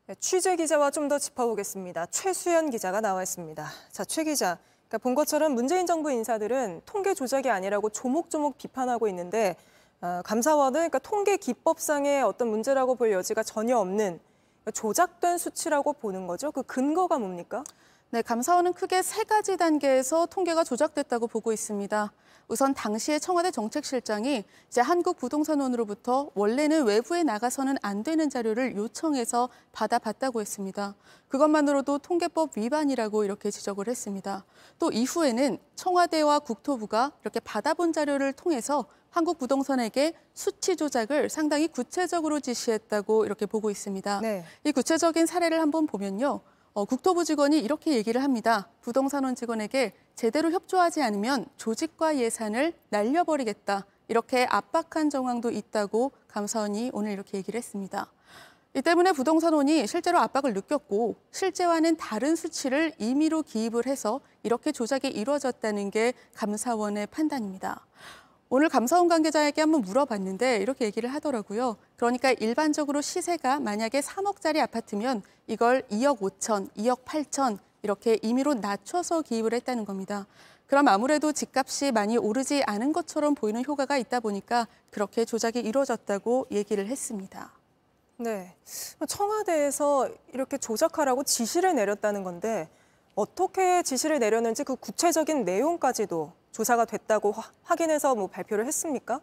네, 취재 기자와 좀 더 짚어보겠습니다. 최수연 기자가 나와 있습니다. 자, 최 기자. 그러니까 본 것처럼 문재인 정부 인사들은 통계 조작이 아니라고 조목조목 비판하고 있는데 감사원은 그러니까 통계 기법상의 어떤 문제라고 볼 여지가 전혀 없는 조작된 수치라고 보는 거죠. 그 근거가 뭡니까? 네, 감사원은 크게 세 가지 단계에서 통계가 조작됐다고 보고 있습니다. 우선 당시의 청와대 정책실장이 이제 한국부동산원으로부터 원래는 외부에 나가서는 안 되는 자료를 요청해서 받아봤다고 했습니다. 그것만으로도 통계법 위반이라고 이렇게 지적을 했습니다. 또 이후에는 청와대와 국토부가 이렇게 받아본 자료를 통해서 한국부동산에게 수치 조작을 상당히 구체적으로 지시했다고 이렇게 보고 있습니다. 네. 이 구체적인 사례를 한번 보면요. 국토부 직원이 이렇게 얘기를 합니다. 부동산원 직원에게 제대로 협조하지 않으면 조직과 예산을 날려버리겠다. 이렇게 압박한 정황도 있다고 감사원이 오늘 이렇게 얘기를 했습니다. 이 때문에 부동산원이 실제로 압박을 느꼈고 실제와는 다른 수치를 임의로 기입을 해서 이렇게 조작이 이루어졌다는 게 감사원의 판단입니다. 오늘 감사원 관계자에게 한번 물어봤는데 이렇게 얘기를 하더라고요. 그러니까 일반적으로 시세가 만약에 3억짜리 아파트면 이걸 2억 5천, 2억 8천 이렇게 임의로 낮춰서 기입을 했다는 겁니다. 그럼 아무래도 집값이 많이 오르지 않은 것처럼 보이는 효과가 있다 보니까 그렇게 조작이 이루어졌다고 얘기를 했습니다. 네. 청와대에서 이렇게 조작하라고 지시를 내렸다는 건데 어떻게 지시를 내렸는지 그 구체적인 내용까지도 조사가 됐다고 확인해서 발표를 했습니까?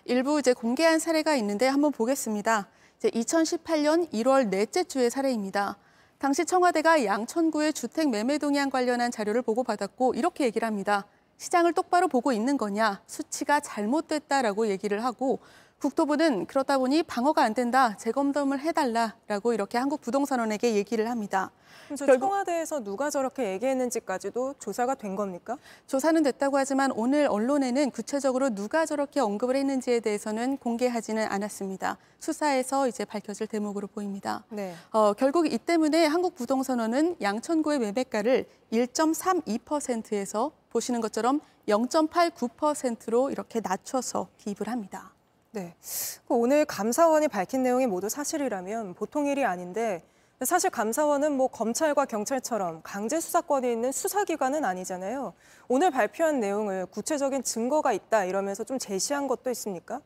일부 이제 공개한 사례가 있는데 한번 보겠습니다. 이제 2018년 1월 넷째 주의 사례입니다. 당시 청와대가 양천구의 주택 매매 동향 관련한 자료를 보고받았고 이렇게 얘기를 합니다. 시장을 똑바로 보고 있는 거냐, 수치가 잘못됐다라고 얘기를 하고 국토부는 그러다 보니 방어가 안 된다, 재검토를 해달라라고 이렇게 한국부동산원에게 얘기를 합니다. 그럼 청와대에서 누가 저렇게 얘기했는지까지도 조사가 된 겁니까? 조사는 됐다고 하지만 오늘 언론에는 구체적으로 누가 저렇게 언급을 했는지에 대해서는 공개하지는 않았습니다. 수사에서 이제 밝혀질 대목으로 보입니다. 네. 결국 이 때문에 한국부동산원은 양천구의 매매가를 1.32%에서 보시는 것처럼 0.89%로 이렇게 낮춰서 기입을 합니다. 네. 오늘 감사원이 밝힌 내용이 모두 사실이라면 보통 일이 아닌데 사실 감사원은 검찰과 경찰처럼 강제 수사권이 있는 수사기관은 아니잖아요. 오늘 발표한 내용을 구체적인 증거가 있다 이러면서 좀 제시한 것도 있습니까?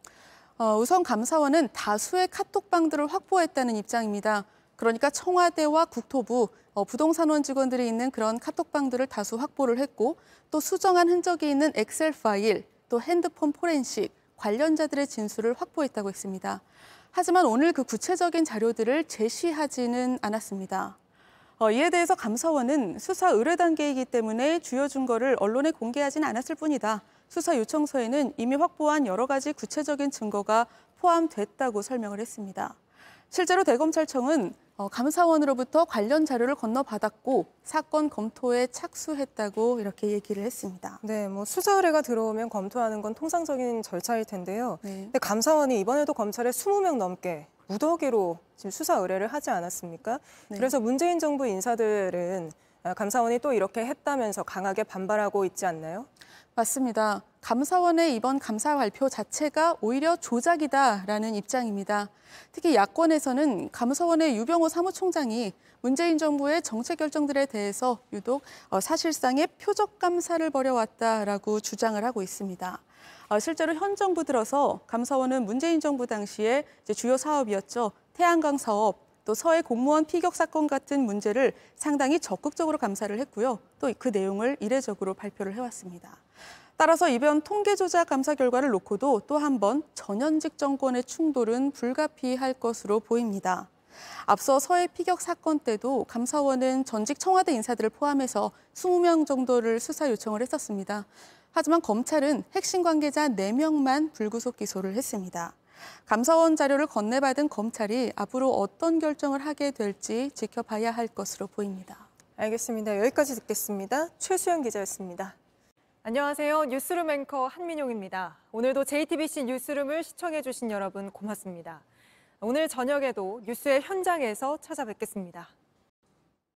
우선 감사원은 다수의 카톡방들을 확보했다는 입장입니다. 그러니까 청와대와 국토부, 부동산원 직원들이 있는 그런 카톡방들을 다수 확보를 했고 또 수정한 흔적이 있는 엑셀 파일, 또 핸드폰 포렌식, 관련자들의 진술을 확보했다고 했습니다. 하지만 오늘 그 구체적인 자료들을 제시하지는 않았습니다. 이에 대해서 감사원은 수사 의뢰 단계이기 때문에 주요 증거를 언론에 공개하지는 않았을 뿐이다. 수사 요청서에는 이미 확보한 여러 가지 구체적인 증거가 포함됐다고 설명을 했습니다. 실제로 대검찰청은 감사원으로부터 관련 자료를 건너받았고 사건 검토에 착수했다고 이렇게 얘기를 했습니다. 네, 수사 의뢰가 들어오면 검토하는 건 통상적인 절차일 텐데요. 네. 근데 감사원이 이번에도 검찰에 20명 넘게 무더기로 지금 수사 의뢰를 하지 않았습니까? 네. 그래서 문재인 정부 인사들은 감사원이 또 이렇게 했다면서 강하게 반발하고 있지 않나요? 맞습니다. 감사원의 이번 감사 발표 자체가 오히려 조작이다라는 입장입니다. 특히 야권에서는 감사원의 유병호 사무총장이 문재인 정부의 정책 결정들에 대해서 유독 사실상의 표적 감사를 벌여왔다라고 주장을 하고 있습니다. 실제로 현 정부 들어서 감사원은 문재인 정부 당시에 주요 사업이었죠. 태양광 사업, 또 서해 공무원 피격 사건 같은 문제를 상당히 적극적으로 감사를 했고요. 또 그 내용을 이례적으로 발표를 해왔습니다. 따라서 이번 통계 조작 감사 결과를 놓고도 또 한 번 전현직 정권의 충돌은 불가피할 것으로 보입니다. 앞서 서해 피격 사건 때도 감사원은 전직 청와대 인사들을 포함해서 20명 정도를 수사 요청을 했었습니다. 하지만 검찰은 핵심 관계자 4명만 불구속 기소를 했습니다. 감사원 자료를 건네받은 검찰이 앞으로 어떤 결정을 하게 될지 지켜봐야 할 것으로 보입니다. 알겠습니다. 여기까지 듣겠습니다. 최수연 기자였습니다. 안녕하세요. 뉴스룸 앵커 한민용입니다. 오늘도 JTBC 뉴스룸을 시청해주신 여러분 고맙습니다. 오늘 저녁에도 뉴스의 현장에서 찾아뵙겠습니다.